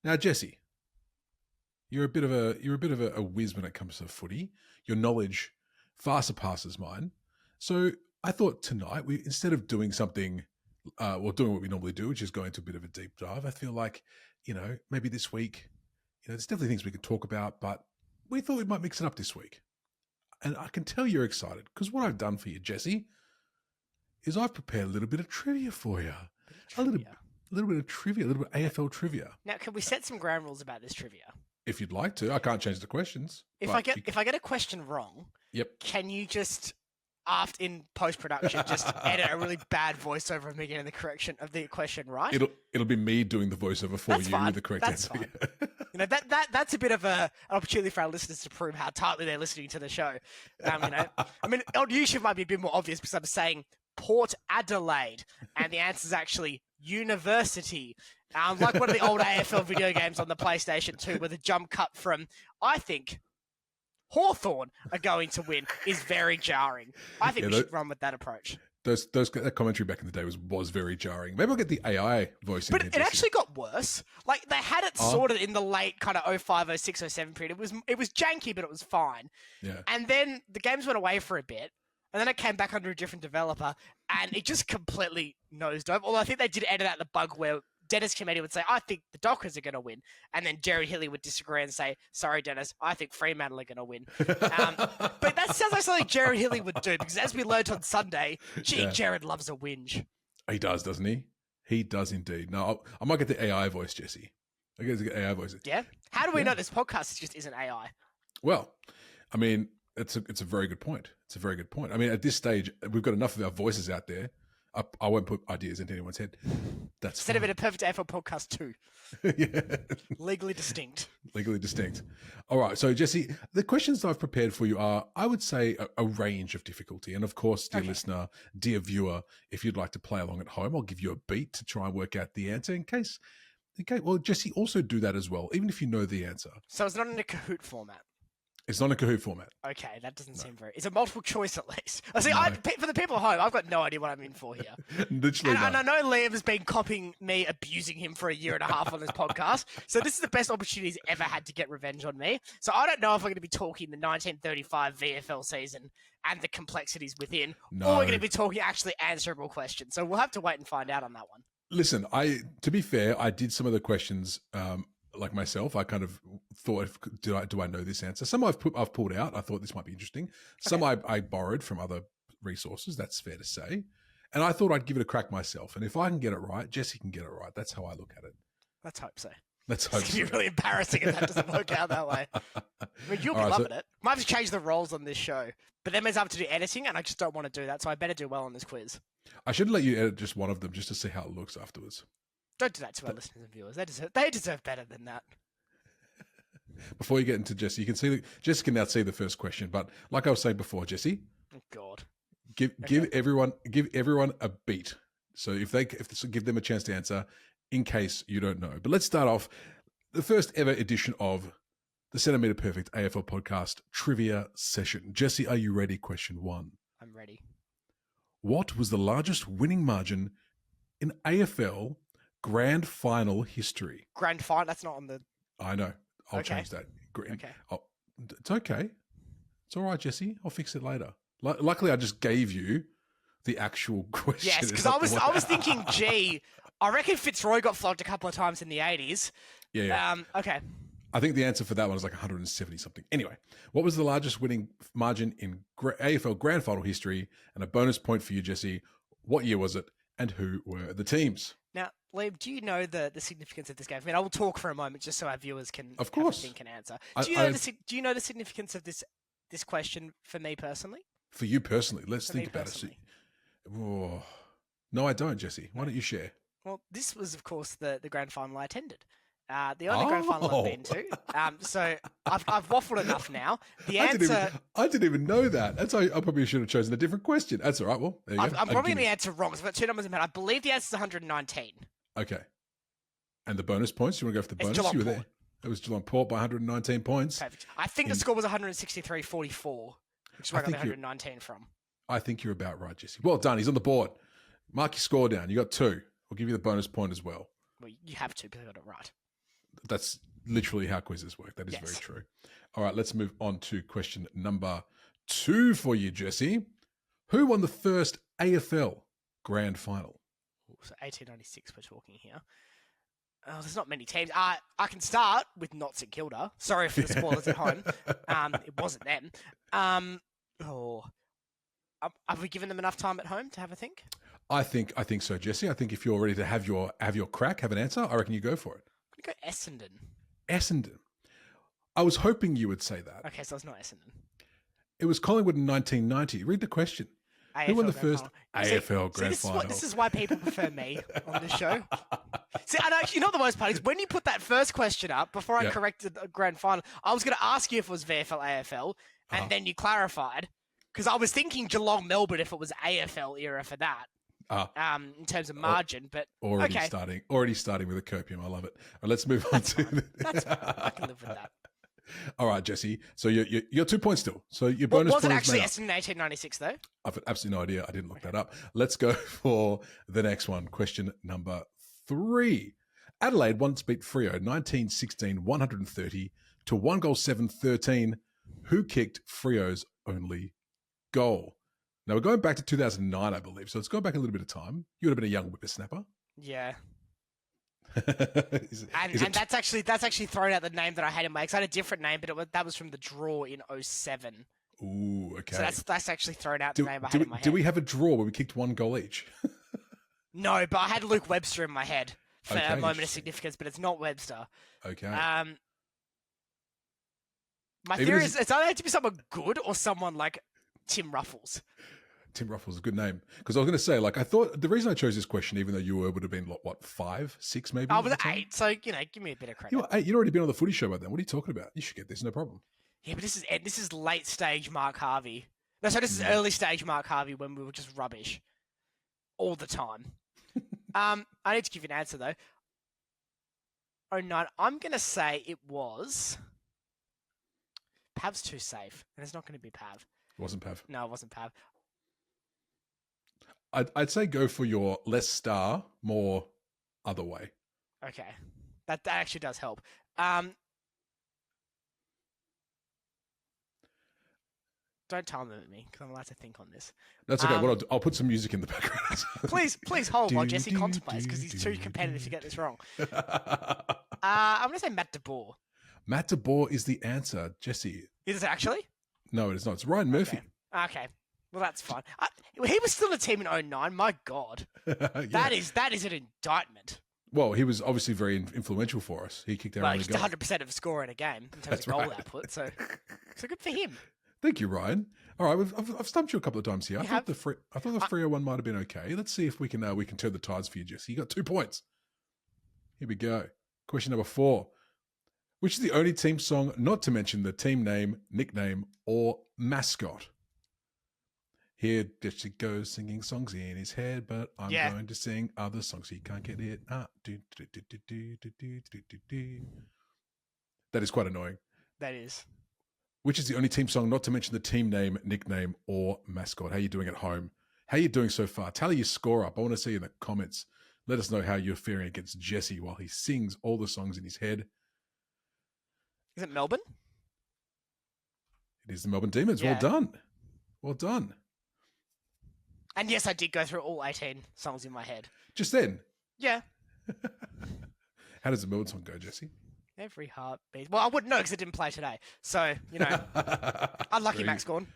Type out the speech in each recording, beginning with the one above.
Now, Jesse, you're a bit of a whiz when it comes to footy. Your knowledge far surpasses mine. So I thought tonight, instead of doing something, doing what we normally do, which is going to a bit of a deep dive, I feel like, maybe this week, there's definitely things we could talk about, but we thought we might mix it up this week. And I can tell you're excited because what I've done for you, Jesse, is I've prepared a little bit of trivia for you. A little bit of trivia, a little bit of AFL trivia. Now, can we set some ground rules about this trivia? If you'd like to. I can't change the questions. If I get a question wrong, yep, can you just in post-production just edit a really bad voiceover of me getting the correction of the question right? It'll be me doing the voiceover for you with the correct answer. Fine. That's a bit of an opportunity for our listeners to prove how tightly they're listening to the show. I mean, on YouTube might be a bit more obvious because I'm saying Port Adelaide, and the answer is actually University. Like one of the old AFL video games on the PlayStation 2 where the jump cut from, I think, Hawthorn are going to win is very jarring. I think we should run with that approach. That commentary back in the day was very jarring. Maybe I'll get the AI voice in But here, it actually got worse. Like, they had it sorted in the late kind of 05, 06, 07 period. It was janky, but it was fine. Yeah. And then the games went away for a bit, and then it came back under a different developer, and it just completely nosedove. Although I think they did edit out the bug where Dennis Kennedy would say, I think the Dockers are going to win. And then Jerry Hilly would disagree and say, sorry, Dennis, I think Fremantle are going to win. But that sounds like something Jerry Hilly would do because as we learned on Sunday, Jared loves a whinge. He does, doesn't he? He does indeed. No, I might get the AI voice, Jesse. I get the AI voice. Yeah? How do we know this podcast just isn't AI? Well, I mean, it's a very good point. It's a very good point. I mean, at this stage, we've got enough of our voices out there. I won't put ideas into anyone's head. That's instead of it a perfect AFL podcast 2. Yeah. Legally distinct. Legally distinct. All right. So, Jesse, the questions I've prepared for you are, I would say, a range of difficulty. And of course, dear listener, dear viewer, if you'd like to play along at home, I'll give you a beat to try and work out the answer in case. Okay. Well, Jesse, also do that as well, even if you know the answer. So it's not in a Kahoot format. It's not a Kahoot format. Okay, that doesn't seem very... It's a multiple choice at least. For the people at home, I've got no idea what I'm in for here. Literally and I know Liam has been copying me abusing him for a year and a half on this podcast, so this is the best opportunity he's ever had to get revenge on me. So I don't know if we're going to be talking the 1935 VFL season and the complexities within, or we're going to be talking actually answerable questions. So we'll have to wait and find out on that one. Listen, to be fair, I did some of the questions... like myself, I kind of thought, do I know this answer? Some I've pulled out. I thought this might be interesting. Some I borrowed from other resources. That's fair to say. And I thought I'd give it a crack myself. And if I can get it right, Jesse can get it right. That's how I look at it. Let's hope so. Let's hope so. It's going to be really embarrassing if that doesn't work out that way. I mean, you'll be loving it. Might have to change the roles on this show. But that means I have to do editing, and I just don't want to do that. So I better do well on this quiz. I should let you edit just one of them just to see how it looks afterwards. Don't do that to our listeners and viewers. They deserve better than that. Before you get into Jesse, you can see Jesse can now see the first question. But like I was saying before, Jesse, oh God, give everyone a beat. So if give them a chance to answer, in case you don't know. But let's start off the first ever edition of the Centimetre Perfect AFL Podcast Trivia Session. Jesse, are you ready? Question 1. I'm ready. What was the largest winning margin in AFL Grand Final history? Grand Final? That's not on the... I know. I'll change that. Okay. It's okay. It's all right, Jesse. I'll fix it later. Luckily, I just gave you the actual question. Yes, because I was thinking, gee, I reckon Fitzroy got flogged a couple of times in the 80s. Yeah. Okay. I think the answer for that one is like 170 something. Anyway, what was the largest winning margin in AFL Grand Final history? And a bonus point for you, Jesse. What year was it? And who were the teams? Now, Liam, do you know the significance of this game? I mean, I will talk for a moment just so our viewers can think and answer. Do you know the significance of this question for me personally? For you personally? Let's think about it. Oh, no, I don't, Jesse. Why don't you share? Well, this was, of course, the grand final I attended. The only grand final I've been to. So I've waffled enough now. The answer... I didn't even know that. That's why I probably should have chosen a different question. That's all right. Well, there you go. I'm probably going to answer wrong. So I've got 2 numbers in my head. I believe the answer is 119. Okay. And the bonus points? You want to go for the bonus? Geelong You were Port. there. It was Geelong Port by 119 points. Perfect. I think the score was 163-44, which is where I got the 119 from. I think you're about right, Jesse. Well done. He's on the board. Mark your score down. You got 2. We'll give you the bonus point as well. Well, you have to because I got it right. That's literally how quizzes work. That is very true. All right, let's move on to question number 2 for you, Jesse. Who won the first AFL Grand Final? So 1896 we're talking here. Oh, there's not many teams. I can start with not St Kilda. Sorry for the spoilers at home. It wasn't them. Have we given them enough time at home to have a think? I think so, Jesse. I think if you're ready to have your crack, have an answer, I reckon you go for it. I'm going to go Essendon. Essendon. I was hoping you would say that. Okay, so it's not Essendon. It was Collingwood in 1990. Read the question. AFL Who won the Grand first Final. AFL Grand Final? This is why people prefer me on this show. See, and actually, you know what the worst part is? When you put that first question up, before I corrected the Grand Final, I was going to ask you if it was VFL, AFL, and then you clarified, because I was thinking Geelong, Melbourne, if it was AFL era for that. In terms of margin, but already starting with a copium. I love it. Right, let's move on to. That's fine. I can live with that. All right, Jesse. So you're 2 points still. So your bonus was it points actually Essendon 1896 though? I've absolutely no idea. I didn't look that up. Let's go for the next one. Question number 3. Adelaide once beat Freo 1916 130 to 1-7-13. Who kicked Freo's only goal? Now, we're going back to 2009, I believe, so let's go back a little bit of time. You would have been a young whippersnapper. Yeah. And that's actually thrown out the name that I had in my... Because I had a different name, but that was from the draw in 07. Ooh, okay. So that's actually thrown out the name I had in my head. Did we have a draw where we kicked 1 goal each? No, but I had Luke Webster in my head for a moment of significance, but it's not Webster. Okay. My theory is it's either to be someone good or someone like Tim Ruffles. Tim Ruffles is a good name. Because I was going to say, I thought the reason I chose this question, even though you would have been, what, 5, 6 maybe? I was 8, so, give me a bit of credit. You were 8. You'd already been on the footy show by then. What are you talking about? You should get this, no problem. Yeah, but this is late stage Mark Harvey. No, so this is early stage Mark Harvey when we were just rubbish. All the time. I need to give you an answer, though. 09, I'm going to say it was... Pav's too safe, and it's not going to be Pav. It wasn't Pav. No, it wasn't Pav. I'd say go for your less star, more other way. Okay. That actually does help. Don't time limit me, because I'm allowed to think on this. That's okay. I'll put some music in the background. please hold while Jesse contemplates, because he's too competitive to get this wrong. I'm going to say Matt de Boer. Matt de Boer is the answer, Jesse. Is it actually? No, it is not. It's Ryan Murphy. Okay. Well, that's fine. He was still a team in 09. My God. That is an indictment. Well, he was obviously very influential for us. He kicked our only goal. 100% of a score in a game in terms of goal output. So good for him. Thank you, Ryan. All right, I've stumped you a couple of times here. I thought the Freo one might have been okay. Let's see if we can turn the tides for you, Jesse. You got 2 points. Here we go. Question number 4. Which is the only team song not to mention the team name, nickname, or mascot? Here, Jesse goes singing songs in his head, but I'm going to sing other songs. He can't get it. That is quite annoying. That is. Which is the only team song not to mention the team name, nickname, or mascot? How are you doing at home? How are you doing so far? Tally your score up. I want to see in the comments. Let us know how you're faring against Jesse while he sings all the songs in his head. Is it Melbourne? It is the Melbourne Demons. Yeah. Well done. Well done. And yes, I did go through all 18 songs in my head. Just then? Yeah. How does the Melbourne song go, Jesse? Every heartbeat. Well, I wouldn't know because it didn't play today. So, unlucky Max Gorn.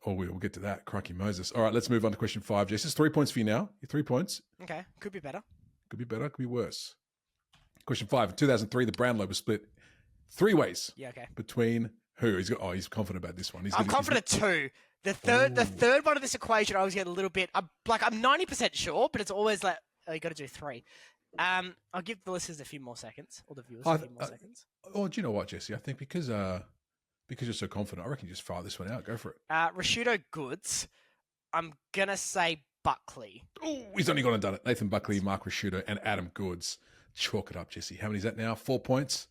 Oh, we'll get to that. Crikey Moses. All right, let's move on to question 5, Jess. It's 3 points for you now. You're 3 points. Okay. Could be better. Could be better. Could be worse. Question 5. In 2003, the Brownlow was split 3 ways. Yeah, okay. Between who? He's confident about this one. I'm confident too. The third one of this equation, I was getting a little bit... I'm 90% sure, but it's always like, you got to do 3. I'll give the listeners a few more seconds, or the viewers a few more seconds. Oh, do you know what, Jesse? I think because you're so confident, I reckon you just fire this one out. Go for it. Rashudo Goods. I'm going to say Buckley. Oh, he's only gone and done it. Nathan Buckley, Mark Rashudo, and Adam Goods. Chalk it up, Jesse. How many is that now? 4 points.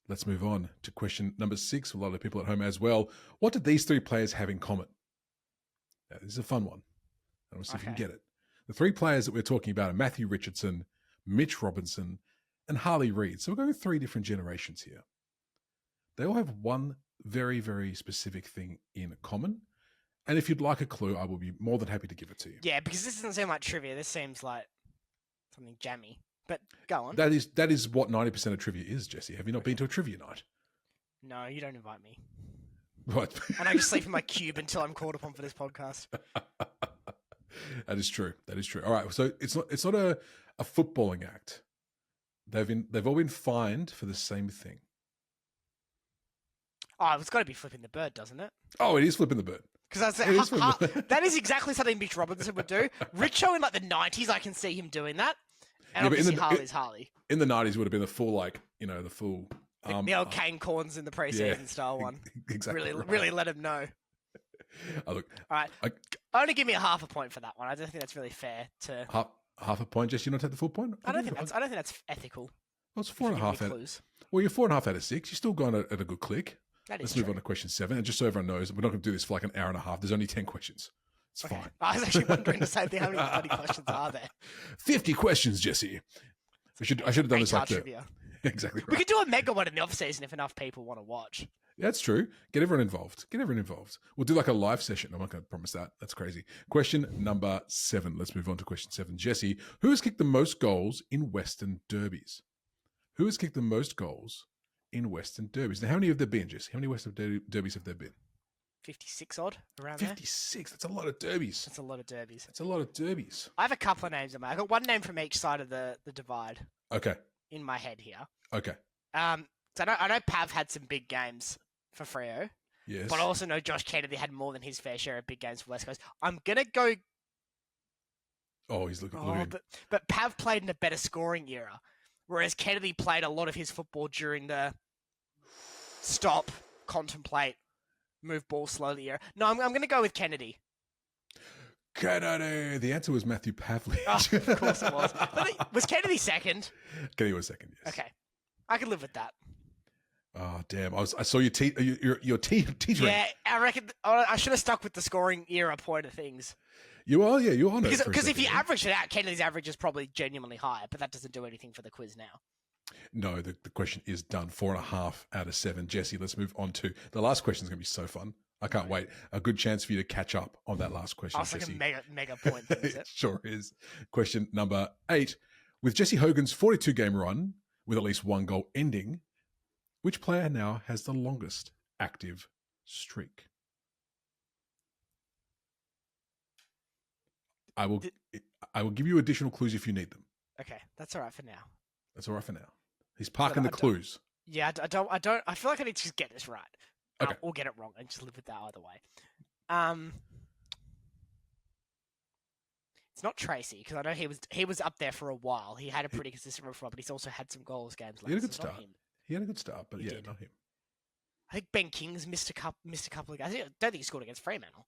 Let's move on to question number 6. A lot of people at home as well. What did these 3 players have in common? Now, this is a fun one. I want to see if you can get it. The 3 players that we're talking about are Matthew Richardson, Mitch Robinson, and Harley Reid. So we're going 3 different generations here. They all have one very, very specific thing in common. And if you'd like a clue, I will be more than happy to give it to you. Yeah, because this doesn't seem like trivia. This seems like something jammy. But go on. That is what 90% of trivia is, Jesse. Have you not been to a trivia night? No, you don't invite me. What? And I just sleep in my cube until I'm called upon for this podcast. That is true. That is true. All right. So it's not a footballing act. They've all been fined for the same thing. Oh, it's got to be flipping the bird, doesn't it? Oh, it is flipping the bird. Because that is exactly something Mitch Robinson would do. Richo in like the 90s, I can see him doing that. And obviously Harley's Harley. In the 90s would have been the full, the full... the old Kane Corns in the preseason style one. Exactly. Really let him know. Look, all right. Only give me a half a point for that one. I don't think that's really fair to... Half a point, Jesse? You not take the full point? I don't think that's ethical. Well, it's 4.5 Well, you're 4.5 out of 6. You're still going at a good click. Let's move on to question 7. And just so everyone knows, we're not going to do this for like an hour and a half. There's only 10 questions. It's fine. I was actually wondering the same thing. How many bloody questions are there? 50 questions, Jesse. I should have done this like trivia. Exactly right. We could do a mega one in the off season if enough people want to watch. That's true. Get everyone involved. We'll do like a live session. I'm not going to promise that. That's crazy. Question number 7. Let's move on to question 7. Jesse, who has kicked the most goals in Western derbies? Who has kicked the most goals in Western derbies? Now, how many have there been, Jesse? How many Western derbies have there been? 56 odd around 56. That's a lot of derbies. That's a lot of derbies. That's a lot of derbies. I have a couple of names in my. I got one name from each side of the divide. Okay. In my head here. Okay. So I know Pav had some big games for Freo. Yes. But I also know Josh Kennedy had more than his fair share of big games for West Coast. I'm gonna go. Oh, he's looking. But Pav played in a better scoring era, whereas Kennedy played a lot of his football during the stop, contemplate, move ball slowly era. No, I'm going to go with Kennedy. Kennedy. The answer was Matthew Pavlich. Oh, of course it was. But was Kennedy second? Kennedy was second, yes. Okay. I can live with that. Oh, damn. I saw your teetering. Yeah, I reckon I should have stuck with the scoring era point of things. You are, yeah, you're on it. Because if you average it out, Kennedy's average is probably genuinely higher, but that doesn't do anything for the quiz now. No, the question is done. 4.5 out of 7. Jesse, let's move on to the last question. Is going to be so fun. I can't wait. A good chance for you to catch up on that last question, Jesse. Jesse. Like a mega point. Is it? Sure is. Question number 8. With Jesse Hogan's 42-game run with at least one goal ending, which player now has the longest active streak? I will give you additional clues if you need them. Okay, that's all right for now. That's all right for now. He's parking the clues. Yeah, I don't. I feel like I need to just get this right. Okay. Or get it wrong and just live with that either way. It's not Tracy because I know he was up there for a while. He had a pretty consistent run, but he's also had some goals games. He had a good start. He had a good start, but not him. I think Ben King's missed a couple of guys. I don't think he scored against Fremantle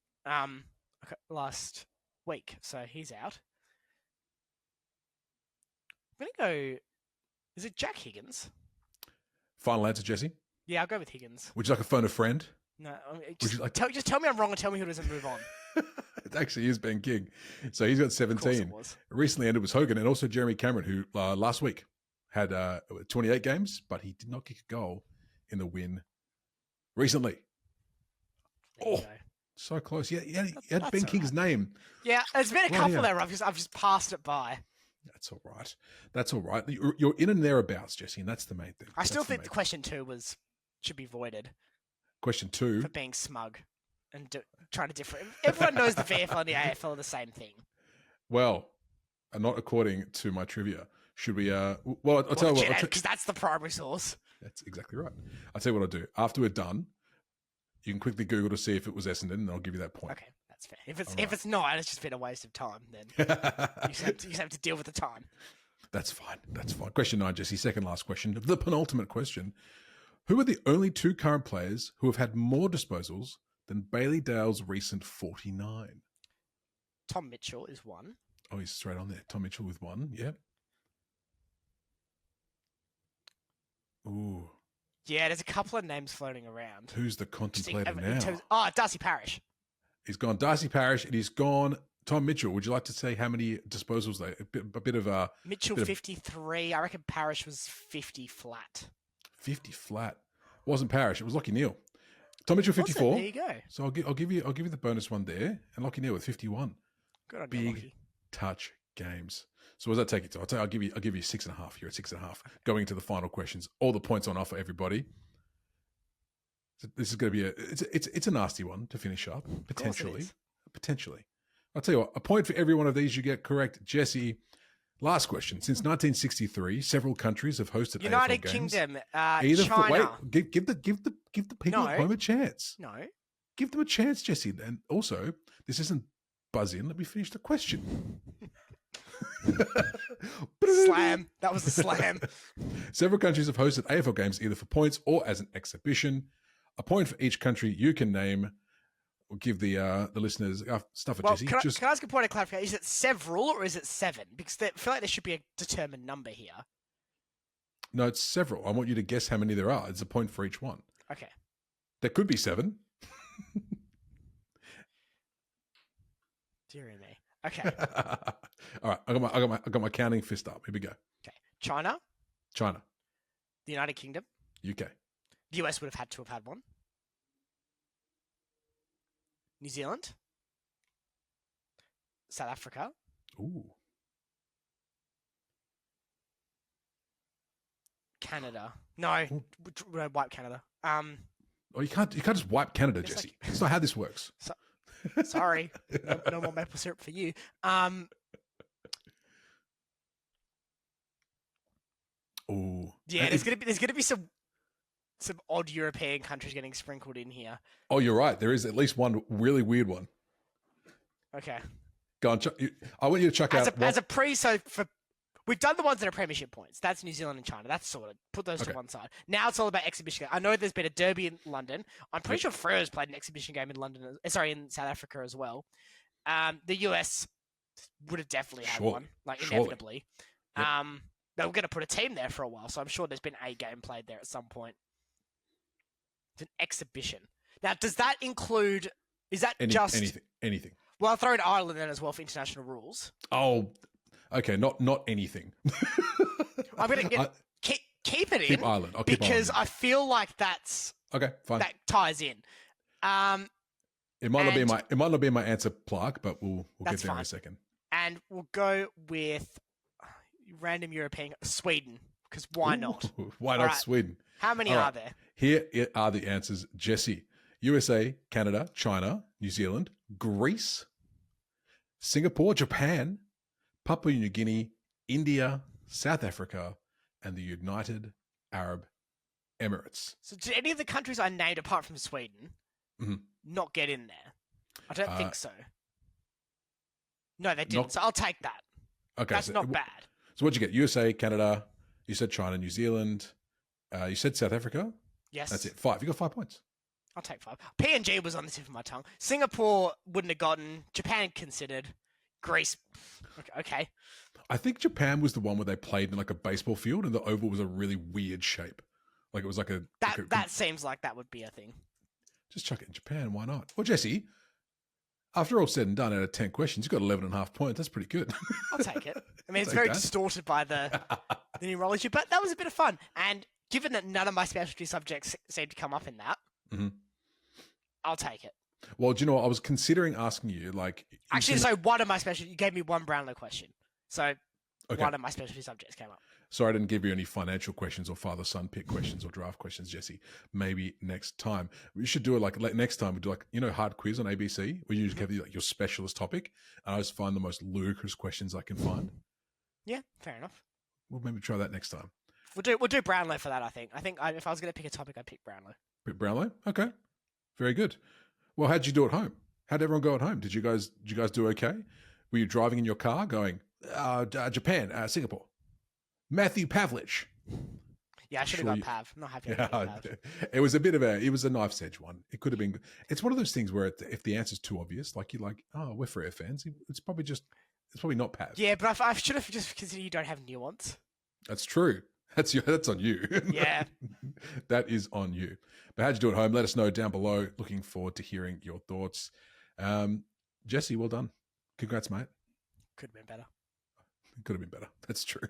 last week, so he's out. I'm gonna go. Is it Jack Higgins? Final answer, Jesse. Yeah, I'll go with Higgins. Would you like to phone a friend? No, just tell me I'm wrong and tell me who doesn't move on. It actually is Ben King. So he's got 17. Of course it was. Recently ended was Hogan and also Jeremy Cameron, who last week had 28 games, but he did not kick a goal in the win recently. So close. Yeah, he had Ben King's name. Yeah, there's been a couple there. I've just passed it by. That's all right. That's all right. You're in and thereabouts, Jesse, and that's the main thing. I still think the question 2 should be voided. Question 2 for being smug and trying to differ. Everyone knows the VFL and the AFL are the same thing. Well, not according to my trivia. Should we? Well, I'll tell you what. Because that's the primary source. That's exactly right. I'll tell you what I'll do. After we're done, you can quickly Google to see if it was Essendon, and I'll give you that point. Okay, that's fair. If it's not, it's just been a waste of time. Then you just have to deal with the time. That's fine. That's fine. Question 9, Jesse. Second last question. The penultimate question. Who are the only 2 current players who have had more disposals than Bailey Dale's recent 49? Tom Mitchell is one. Oh, he's straight on there. Tom Mitchell with 1. Yep. Ooh. Yeah, there's a couple of names floating around. Who's the contemplator now? Darcy Parish. He's gone Darcy Parish, and he's gone Tom Mitchell, would you like to say how many disposals they? A bit of a Mitchell bit of 53. I reckon Parrish was 50 flat. 50 flat. Wasn't Parrish. It was Lockie Neal. Tom Mitchell Was it? 54. There you go. So I'll give you the bonus one there, and Lockie Neal with 51. Good on you, Big Lockie. touch games. So what does that take you to? I'll give you 6.5. You're at 6.5. Going into the final questions. All the points on offer, everybody. This is going to be it's a nasty one to finish up potentially. I'll tell you what, a point for every one of these you get correct. Jesse, last question. Since 1963, several countries have hosted United AFL games. Kingdom, China. Wait, give the people at home a chance. No. Give them a chance, Jesse. And also, this isn't buzz in. Let me finish the question. Slam. That was a slam. Several countries have hosted AFL games either for points or as an exhibition. A point for each country you can name. We'll give the listeners stuff at Jesse. Can I ask a point of clarification? Is it several or is it 7? Because I feel like there should be a determined number here. No, it's several. I want you to guess how many there are. It's a point for each one. Okay. There could be 7. Dear me. Okay. All right. I got my counting fist up. Here we go. Okay. China, China, the United Kingdom, UK, the US would have had to have had one. New Zealand, South Africa, ooh, Canada. No, wipe Canada. Oh, you can't just wipe Canada, It's Jesse. That's not how this works. Sorry, no more maple syrup for you. Ooh, Yeah, there's gonna be some odd European countries getting sprinkled in here. Oh, you're right. There is at least one really weird one. Okay. Go on. I want you to chuck out. We've done the ones that are premiership points. That's New Zealand and China. That's sorted. Put those to one side. Now it's all about exhibition game. I know there's been a derby in London. I'm pretty sure Freo's played an exhibition game in London. In South Africa as well. The US would have definitely had one, inevitably. Yep. They were going to put a team there for a while, so I'm sure there's been a game played there at some point. It's an exhibition. Now, does that include? Is that anything? Well, I'll throw in Ireland then as well for international rules. Oh, okay. Not anything. I'm going to keep it in. Keep Ireland. I'll keep because Ireland. I feel like that's okay. Fine. That ties in. It might not be my answer, Clark, but we'll get there in a second. And we'll go with random European Sweden, because why not? Why not Sweden? How many are there? Here are the answers, Jesse. USA, Canada, China, New Zealand, Greece, Singapore, Japan, Papua New Guinea, India, South Africa, and the United Arab Emirates. So did any of the countries I named, apart from Sweden, not get in there? I don't think so. No, they didn't. So I'll take that. Okay. That's not bad. So what'd you get? USA, Canada, you said China, New Zealand, you said South Africa? Yes. That's it. 5. You got 5 points. I'll take 5. PNG was on the tip of my tongue. Singapore wouldn't have gotten. Japan considered. Greece. Okay. I think Japan was the one where they played in like a baseball field and the oval was a really weird shape. Like it was like a... That seems like that would be a thing. Just chuck it in Japan. Why not? Well, Jesse, after all said and done, out of 10 questions, you got 11.5 points. That's pretty good. I'll take it. I mean, it's very distorted by the numerology, but that was a bit of fun. And given that none of my specialty subjects seem to come up in that, I'll take it. Well, do you know what? I was considering asking you, like... Actually, so one of my specialty... You gave me one Brownlow question. So one of my specialty subjects came up. Sorry, I didn't give you any financial questions or father-son pick questions or draft questions, Jesse. Maybe next time. We should do it like next time. We do hard quiz on ABC where you just have your specialist topic and I just find the most ludicrous questions I can find. Yeah, fair enough. We'll maybe try that next time. We'll do Brownlow for that, I think. If I was going to pick a topic, I'd pick Brownlow. Pick Brownlow? Okay. Very good. Well, how'd you do at home? How'd everyone go at home? Did you guys do okay? Were you driving in your car going, Japan, Singapore? Matthew Pavlich. Yeah, I should have gone Pav. I'm not happy with Pav. It was a knife's edge one. It could have been. It's one of those things where if the answer's too obvious, like you're like, oh, we're Freo fans. It's probably not Pav. Yeah, but I should have just considered you don't have nuance. That's true. That's on you. Yeah. That is on you. But how'd you do at home? Let us know down below. Looking forward to hearing your thoughts. Jesse, well done. Congrats, mate. Could have been better. Could have been better. That's true.